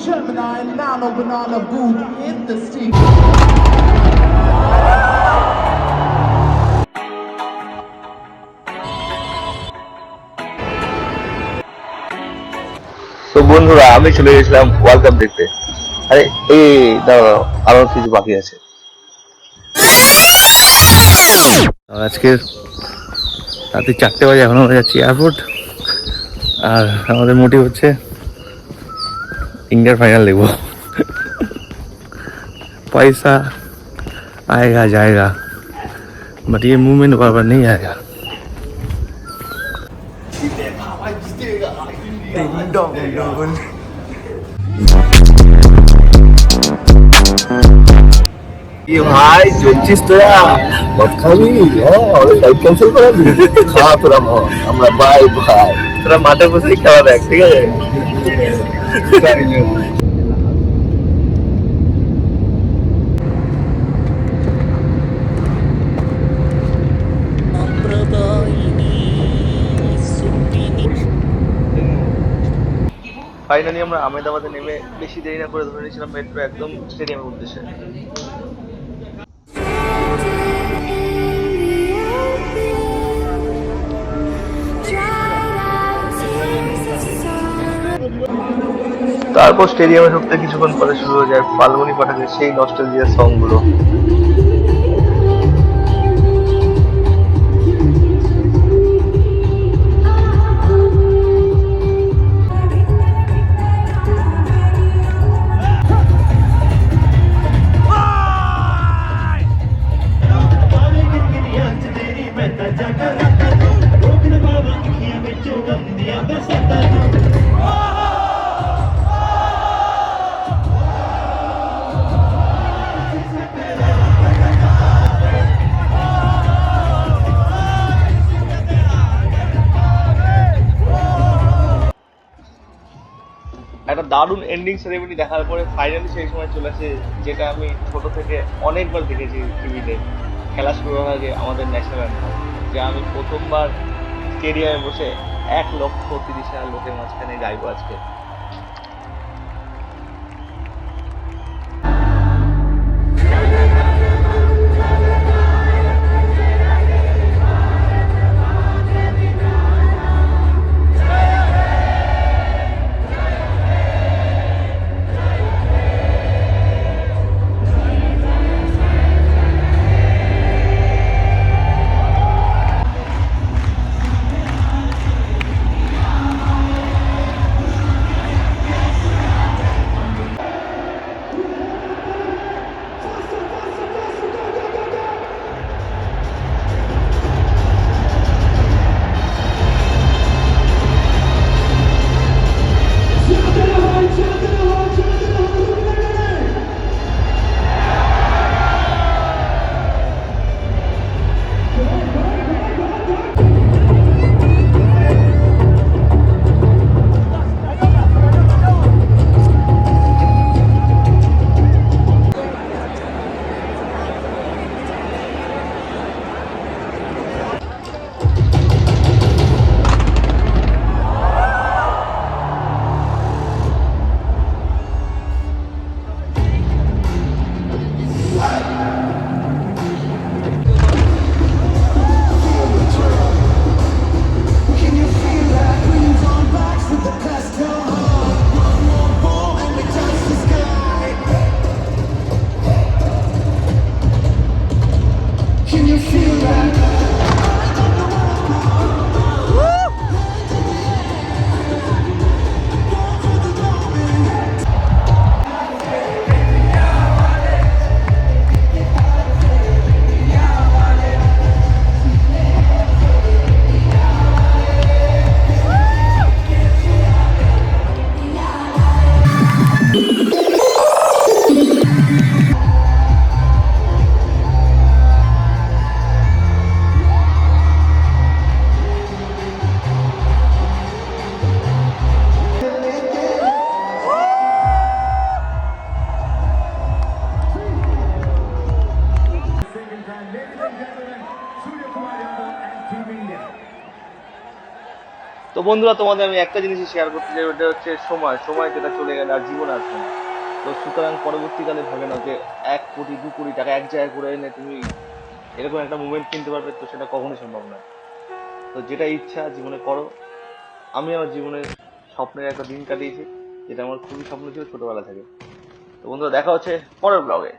Gemini, nano banana booth in the steam. তো বন্ধুরা আমি চলে গেছিলাম ওয়ার্ল্ড কাপ দেখতে। আরে এই দাঁড়াও, আরো কিছু বাকি আছে। আজকের রাতে 4টে বাজে, এখন আমরা যাচ্ছি এয়ারপোর্ট। আর আমাদের মোটিভ হচ্ছে ইন্ডিয়ার ফাইনাল দেখবো। पैसा आएगा जाएगा बट ये मूवमेंट बार बार नहीं आएगा। ये भाई চলছিস তোরা মদ খাবি? হ্যাঁ ফ্লাইট ক্যান্সেল করাবি? খা তোরা মদ, আমরা বাই ভাই, তোরা মাঠে বসেই খাওয়া দেখ, ঠিক আছে? ফাইনালি আমরা আহমেদাবাদে নেমে বেশি দেরি না করে ধরে নিয়েছিলাম মেট্রো একদম স্টেডিয়ামের উদ্দেশ্যে। তারপর স্টেডিয়ামে ঢুকতে কিছুক্ষণ পরে শুরু হয়ে যায় ফাল্গুনি পাঠাকের সেই নস্টালজিয়ার সংগুলো। একটা দারুণ এন্ডিং সেরেমনি দেখার পরে ফাইনালি সেই সময় চলে আসে যেটা আমি ছোট থেকে অনেকবার দেখেছি টিভিতে, খেলা শুরু হওয়ার আগে আমাদের ন্যাশনাল অ্যান্থেম, যে আমি প্রথমবার স্টেডিয়ামে বসে 1,30,000 লোকের মাঝখানে গাইবো আজকে। বন্ধুরা, তোমাদের আমি একটা জিনিসই শেয়ার করতে চাই, ওটা হচ্ছে সময়। সময় যেটা চলে গেলে আর জীবন আসবে না। তো সুতরাং পরবর্তীকালে ভাবে না যে 1 কোটি 2 কোটি টাকা এক জায়গায় করে এনে তুমি এরকম একটা মুভমেন্ট কিনতে পারবে, তো সেটা কখনোই সম্ভব নয়। তো যেটা ইচ্ছা জীবনে করো। আমি আমার জীবনে স্বপ্নের একটা দিন কাটিয়েছি, যেটা আমার খুবই স্বপ্ন ছিল ছোটবেলা থেকে। তো বন্ধুরা, দেখা হচ্ছে পরের ব্লগে।